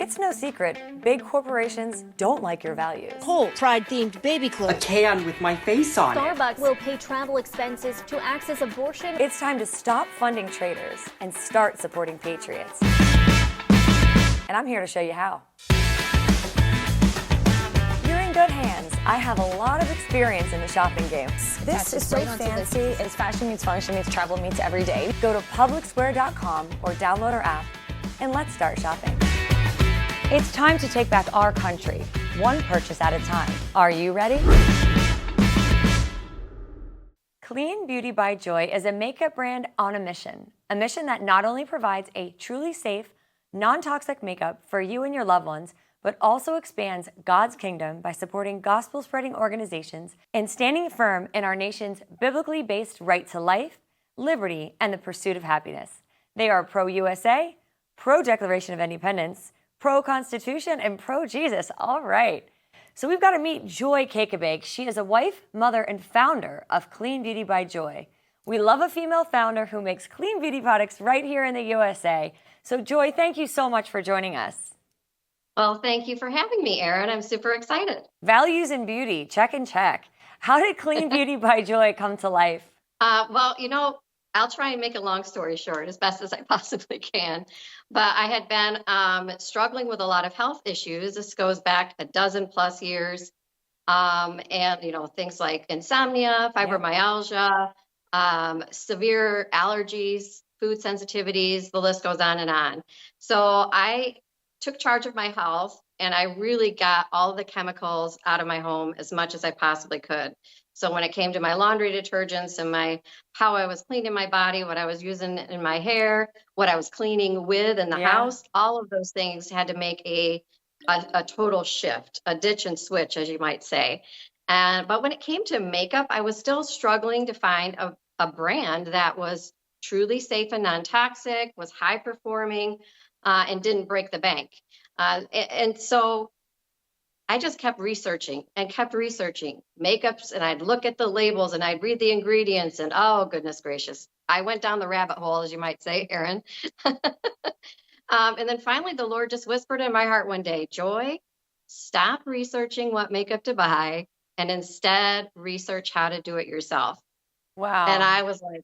It's no secret, big corporations don't like your values. Whole Pride-themed baby clothes. A can with my face on it. Starbucks will pay travel expenses to access abortion. It's time to stop funding traitors and start supporting patriots. And I'm here to show you how. You're in good hands. I have a lot of experience in the shopping game. This is so fancy. It's fashion meets function meets travel meets every day. Go to publicsquare.com or download our app and let's start shopping. It's time to take back our country, one purchase at a time. Are you ready? Clean Beauty by Joy is a makeup brand on a mission that not only provides a truly safe, non-toxic makeup for you and your loved ones, but also expands God's kingdom by supporting gospel-spreading organizations and standing firm in our nation's biblically based right to life, liberty, and the pursuit of happiness. They are pro-USA, pro-Declaration of Independence, pro-Constitution, and pro-Jesus. All right. So we've got to meet Joy Kakabeeke. She is a wife, mother, and founder of Clean Beauty by Joy. We love a female founder who makes clean beauty products right here in the USA. So Joy, thank you so much for joining us. Well, thank you for having me, Erin. I'm super excited. Values in beauty, check and check. How did Clean Beauty by Joy come to life? I'll try and make a long story short as best as I possibly can. But I had been struggling with a lot of health issues. This goes back a dozen plus years. Things like insomnia, fibromyalgia, severe allergies, food sensitivities, the list goes on and on. So I took charge of my health and I really got all the chemicals out of my home as much as I possibly could. So when it came to my laundry detergents and how I was cleaning my body, what I was using in my hair, what I was cleaning with in the house, all of those things had to make a total shift, a ditch and switch, as you might say. But when it came to makeup, I was still struggling to find a brand that was truly safe and non-toxic, was high performing, and didn't break the bank. And so I just kept researching makeups, and I'd look at the labels and I'd read the ingredients, and oh, goodness gracious, I went down the rabbit hole, as you might say, Erin. And then finally, the Lord just whispered in my heart one day, Joy, stop researching what makeup to buy and instead research how to do it yourself. Wow. And I was like,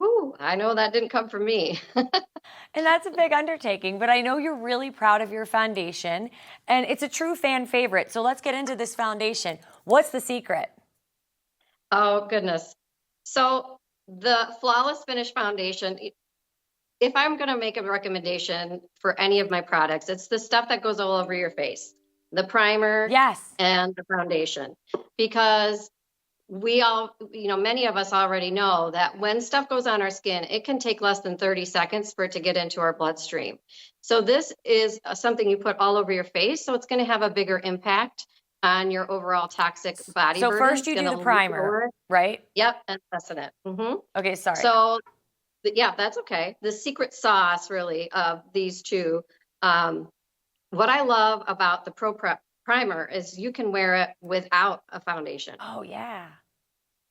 ooh, I know that didn't come from me. And that's a big undertaking, but I know you're really proud of your foundation, and it's a true fan favorite. So let's get into this foundation. What's the secret? Oh, goodness. So the Flawless Finish Foundation, if I'm going to make a recommendation for any of my products, it's the stuff that goes all over your face, the primer and the foundation, because we all, many of us already know that when stuff goes on our skin, it can take less than 30 seconds for it to get into our bloodstream. So this is something you put all over your face. So it's going to have a bigger impact on your overall toxic body burden. So first you do the primer, right? Yep, and that's it. Mm-hmm. Okay, sorry. So yeah, that's okay. The secret sauce really of these two, what I love about the Primer is you can wear it without a foundation. Oh, yeah.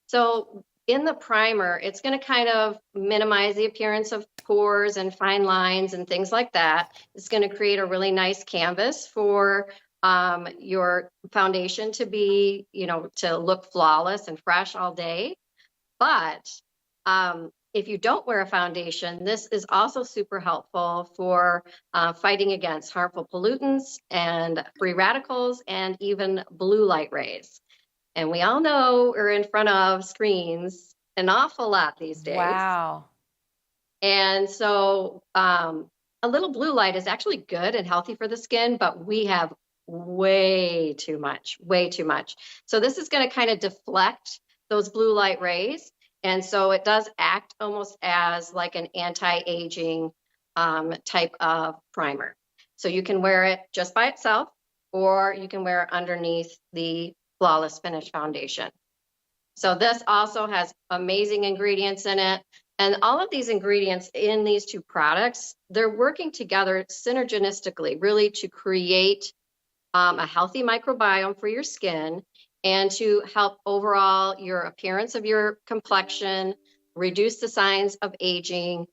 So in the primer, it's going to kind of minimize the appearance of pores and fine lines and things like that. It's going to create a really nice canvas for your foundation to be, to look flawless and fresh all day. But if you don't wear a foundation, this is also super helpful for fighting against harmful pollutants and free radicals and even blue light rays. And we all know we're in front of screens an awful lot these days. Wow. And so a little blue light is actually good and healthy for the skin, but we have way too much. So this is going to kind of deflect those blue light rays. And so it does act almost as like an anti-aging type of primer. So you can wear it just by itself, or you can wear it underneath the Flawless Finish Foundation. So this also has amazing ingredients in it. And all of these ingredients in these two products, they're working together synergistically, really to create a healthy microbiome for your skin and to help overall your appearance of your complexion, reduce the signs of aging,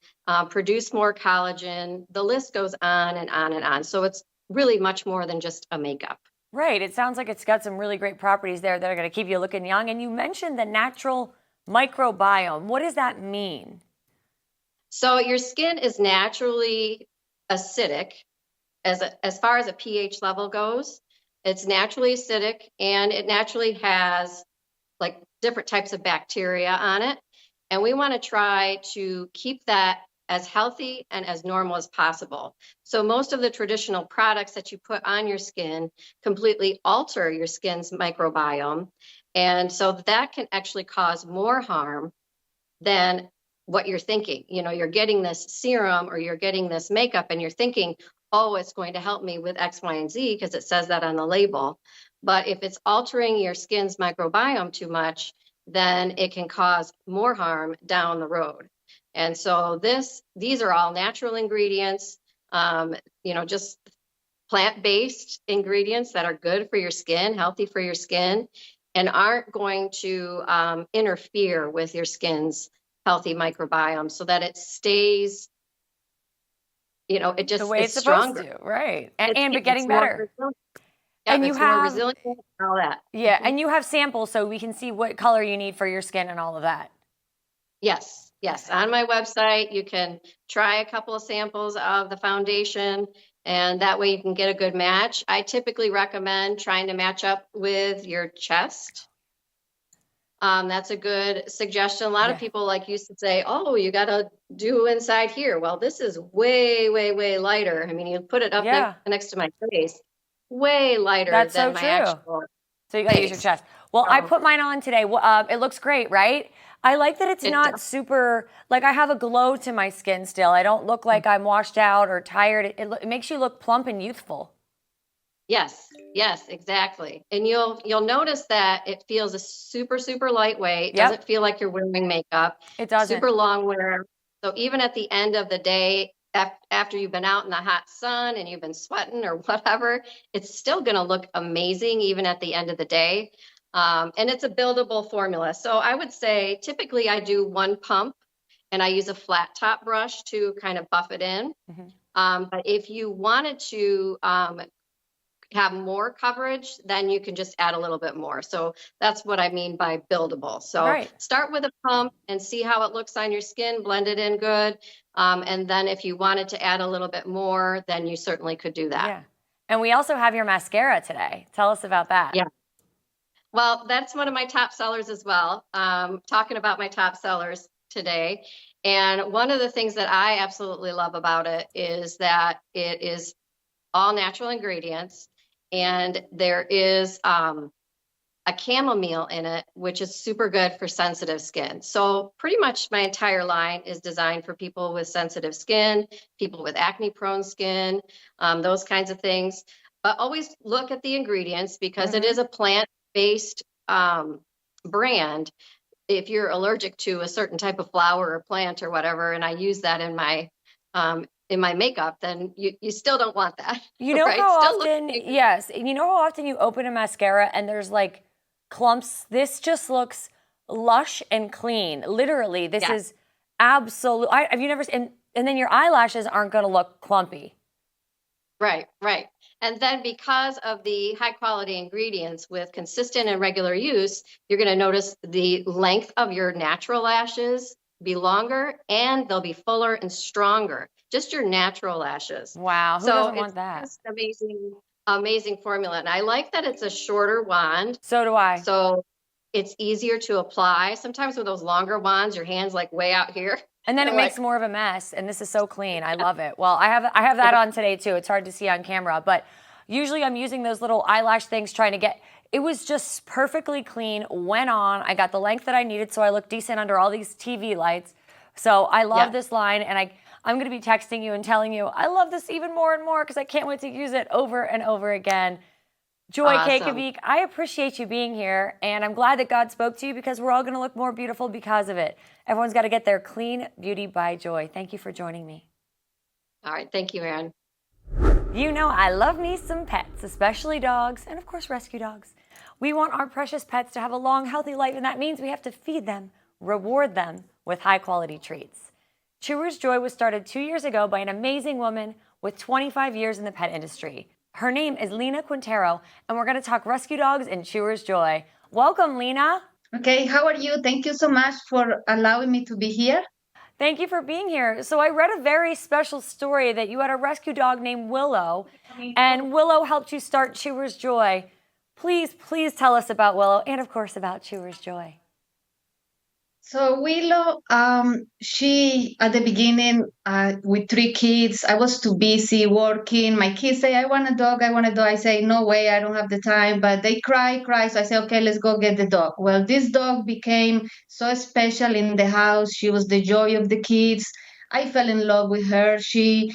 produce more collagen. The list goes on and on and on. So it's really much more than just a makeup. Right. It sounds like it's got some really great properties there that are going to keep you looking young. And you mentioned the natural microbiome. What does that mean? So your skin is naturally acidic as far as a pH level goes. It's naturally acidic, and it naturally has like different types of bacteria on it. And we want to try to keep that as healthy and as normal as possible. So most of the traditional products that you put on your skin completely alter your skin's microbiome. And so that can actually cause more harm than what you're thinking. You know, you're getting this serum or you're getting this makeup and you're thinking, oh, it's going to help me with X, Y, and Z because it says that on the label. But if it's altering your skin's microbiome too much, then it can cause more harm down the road. And so these are all natural ingredients, just plant-based ingredients that are good for your skin, healthy for your skin, and aren't going to interfere with your skin's healthy microbiome so that it stays, it just The way is it's supposed stronger. to, right? And but It's getting more better. resilient. Yeah, And you it's more have, resilient and all that. yeah, and you have samples so we can see what color you need for your skin and all of that. Yes. On my website, you can try a couple of samples of the foundation, and that way you can get a good match. I typically recommend trying to match up with your chest. That's a good suggestion. A lot of people used to say, oh, you got to do inside here. Well, this is way, way, way lighter. I mean, you put it up next to my face, way lighter That's than so my true. actual So you got to use your chest. Well, I put mine on today. It looks great, right? I like that it's not super, like I have a glow to my skin still. I don't look like I'm washed out or tired. It makes you look plump and youthful. Yes, exactly. And you'll notice that it feels super, super lightweight. It doesn't feel like you're wearing makeup. It doesn't. Super long wear. So even at the end of the day, after you've been out in the hot sun and you've been sweating or whatever, it's still going to look amazing even at the end of the day. And it's a buildable formula. So I would say typically I do one pump and I use a flat top brush to kind of buff it in. But if you wanted to have more coverage, then you can just add a little bit more. So that's what I mean by buildable. So start with a pump and see how it looks on your skin, blend it in good. And then if you wanted to add a little bit more, then you certainly could do that. Yeah. And we also have your mascara today. Tell us about that. Yeah. Well, that's one of my top sellers as well. Talking about my top sellers today. And one of the things that I absolutely love about it is that it is all natural ingredients. And there is a chamomile in it, which is super good for sensitive skin. So pretty much my entire line is designed for people with sensitive skin, people with acne-prone skin, those kinds of things. But always look at the ingredients because it is a plant-based brand. If you're allergic to a certain type of flower or plant or whatever, and I use that in my makeup, then you still don't want that. You know how often, you know how often you open a mascara and there's like clumps? This just looks lush and clean. Literally, this is absolute. Have you never seen, and then your eyelashes aren't going to look clumpy. Right. And then because of the high quality ingredients with consistent and regular use, you're going to notice the length of your natural lashes be longer and they'll be fuller and stronger. Just your natural lashes. Wow. Who doesn't want that? It's amazing formula. And I like that it's a shorter wand. So do I. So it's easier to apply. Sometimes with those longer wands, your hand's like way out here. And then it makes more of a mess. And this is so clean. I love it. Well, I have that on today too. It's hard to see on camera, but usually I'm using those little eyelash things trying to get, it was just perfectly clean, went on. I got the length that I needed so I look decent under all these TV lights. So I love this line, and I'm going to be texting you and telling you I love this even more and more because I can't wait to use it over and over again. Joy Kakabeeke, I appreciate you being here, and I'm glad that God spoke to you because we're all going to look more beautiful because of it. Everyone's got to get their clean beauty by Joy. Thank you for joining me. All right. Thank you, Erin. You know I love me some pets, especially dogs, and of course rescue dogs. We want our precious pets to have a long, healthy life, and that means we have to feed them, reward them with high-quality treats. Chewer's Joy was started 2 years ago by an amazing woman with 25 years in the pet industry. Her name is Lena Quintero, and we're going to talk rescue dogs and chewer's joy. Welcome, Lena. Okay, how are you? Thank you so much for allowing me to be here. Thank you for being here. So I read a very special story that you had a rescue dog named Willow, and Willow helped you start Chewer's Joy. Please tell us about Willow and, of course, about Chewer's Joy. So Willow, she, at the beginning, with 3 kids, I was too busy working. My kids say, I want a dog, I want a dog. I say, no way, I don't have the time. But they cry. So I say, okay, let's go get the dog. Well, this dog became so special in the house. She was the joy of the kids. I fell in love with her. She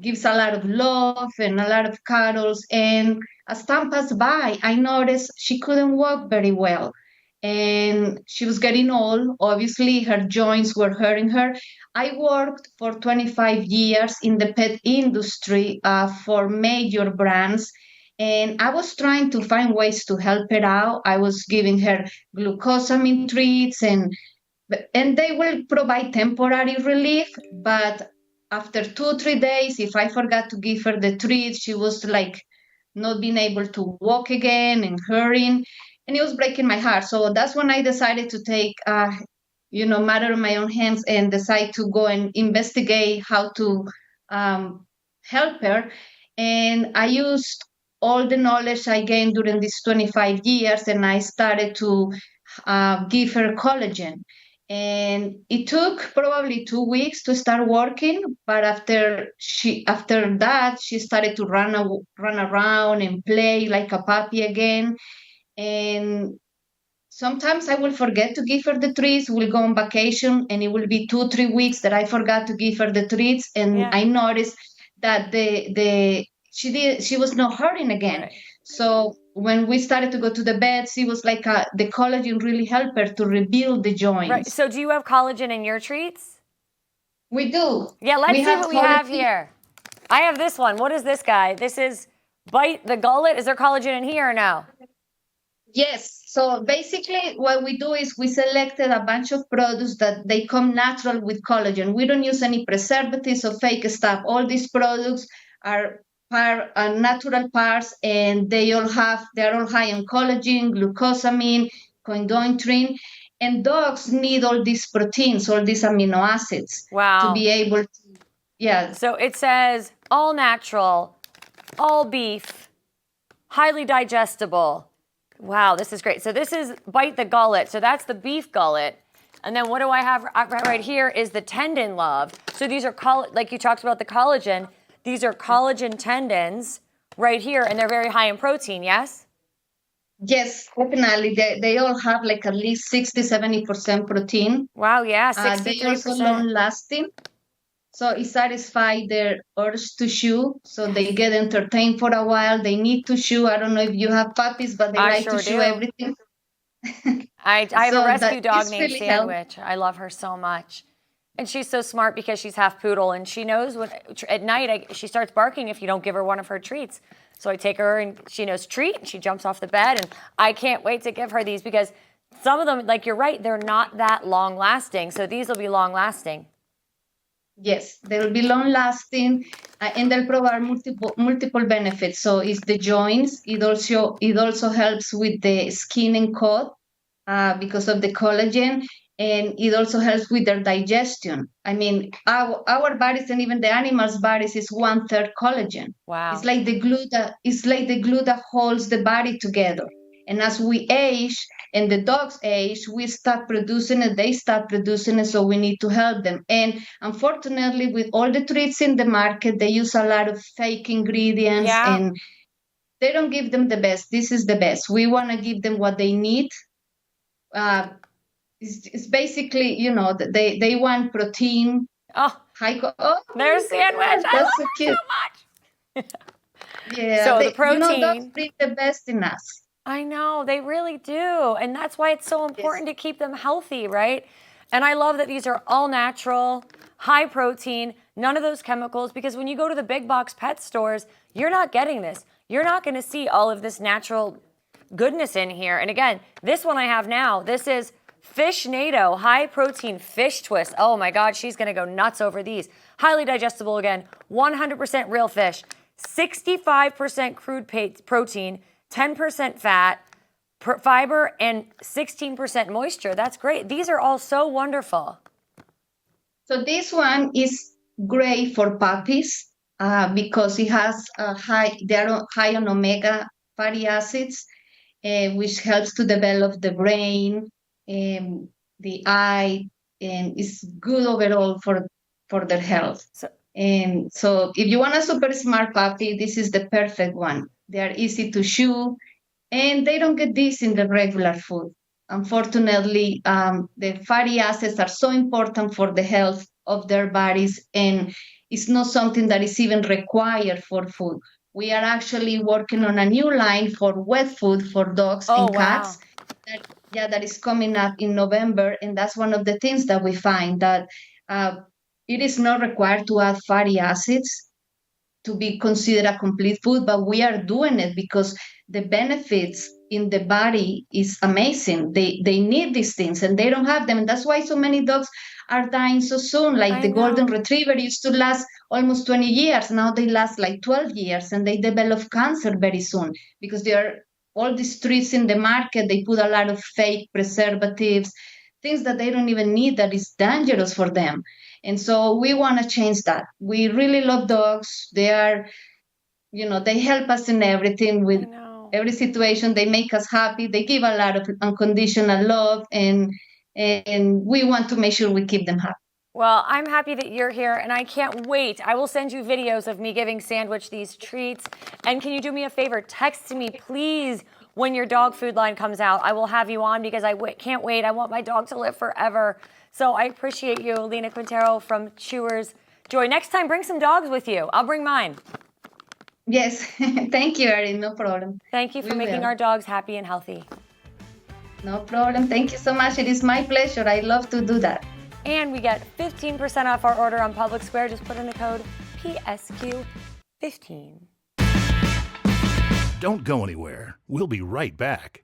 gives a lot of love and a lot of cuddles. And as time passed by, I noticed she couldn't walk very well. And she was getting old. Obviously, her joints were hurting her. I worked for 25 years in the pet industry for major brands, and I was trying to find ways to help her out. I was giving her glucosamine treats, and they will provide temporary relief, but after 2-3 days, if I forgot to give her the treats, she was like not being able to walk again and hurrying. And it was breaking my heart. So that's when I decided to take, matter in my own hands and decide to go and investigate how to help her. And I used all the knowledge I gained during these 25 years, and I started to give her collagen. And it took probably 2 weeks to start working, but after that, she started to run around and play like a puppy again. And sometimes I will forget to give her the treats. We'll go on vacation, and it will be 2-3 weeks that I forgot to give her the treats. And I noticed that she was not hurting again. Right. So when we started to go to the bed, it was like the collagen really helped her to rebuild the joints. Right. So do you have collagen in your treats? We do. Yeah, let's see what we have here. I have this one. What is this guy? This is Bite the Gullet. Is there collagen in here or no? Yes. So basically what we do is we selected a bunch of products that they come natural with collagen. We don't use any preservatives or fake stuff. All these products are natural parts, and they're all high in collagen, glucosamine, chondroitin, and dogs need all these proteins, all these amino acids to be able to, So it says all natural, all beef, highly digestible. Wow, this is great. So this is Bite the Gullet. So that's the beef gullet. And then what do I have right here is the tendon love. So these are, like you talked about the collagen, these are collagen tendons right here, and they're very high in protein, yes? Yes, definitely. They all have like at least 60-70% protein. Wow, yeah, 63%. They're also long-lasting. So it satisfies their urge to chew. So they get entertained for a while. They need to chew. I don't know if you have puppies, but they like to chew everything. I have a rescue dog named Sandwich. I love her so much. And she's so smart because she's half poodle, and she knows when at night she starts barking if you don't give her one of her treats. So I take her, and she knows treat, and she jumps off the bed, and I can't wait to give her these because some of them, like you're right, they're not that long lasting. So these will be long lasting. Yes, they will be long-lasting, and they'll provide multiple benefits. So it's the joints. It also helps with the skin and coat because of the collagen, and it also helps with their digestion. I mean, our bodies and even the animals' bodies is 1/3 collagen. Wow! It's like the glue that holds the body together. And as we age, and the dogs age, we start producing it, they start producing it, so we need to help them. And unfortunately, with all the treats in the market, they use a lot of fake ingredients, and they don't give them the best. This is the best. We want to give them what they need. It's basically, they want protein. There's Sandwich. I love so her cute. so much. Yeah. So the protein. Dogs bring the best in us. I know, they really do. And that's why it's so important to keep them healthy, right? And I love that these are all natural, high protein, none of those chemicals, because when you go to the big box pet stores, you're not getting this. You're not going to see all of this natural goodness in here. And again, this one I have now, this is Fish NATO, high protein fish twist. Oh my God, she's going to go nuts over these. Highly digestible again, 100% real fish. 65% crude protein, 10% fat, fiber, and 16% moisture. That's great. These are all so wonderful. So this one is great for puppies because it has they are high on omega fatty acids, which helps to develop the brain, the eye, and is good overall for their health. So if you want a super smart puppy, this is the perfect one. They are easy to chew, and they don't get this in the regular food. Unfortunately, the fatty acids are so important for the health of their bodies, and it's not something that is even required for food. We are actually working on a new line for wet food for dogs and cats. Wow. That is coming up in November, and that's one of the things that we find that it is not required to add fatty acids to be considered a complete food, but we are doing it because the benefits in the body is amazing. They need these things and they don't have them. And that's why so many dogs are dying so soon. Like the golden retriever used to last almost 20 years. Now they last like 12 years and they develop cancer very soon because they are all these treats in the market. They put a lot of fake preservatives, things that they don't even need, that is dangerous for them. And so we want to change that. We really love dogs. They are, they help us in everything, with every situation. They make us happy. They give a lot of unconditional love, and we want to make sure we keep them happy. Well, I'm happy that you're here, and I can't wait. I will send you videos of me giving Sandwich these treats. And can you do me a favor? Text me, please, when your dog food line comes out. I will have you on because I can't wait. I want my dog to live forever. So I appreciate you, Lena Quintero from Chewer's Joy. Next time, bring some dogs with you. I'll bring mine. Yes. Thank you, Erin. No problem. Thank you for making our dogs happy and healthy. No problem. Thank you so much. It is my pleasure. I love to do that. And we get 15% off our order on Public Square. Just put in the code PSQ15. Don't go anywhere. We'll be right back.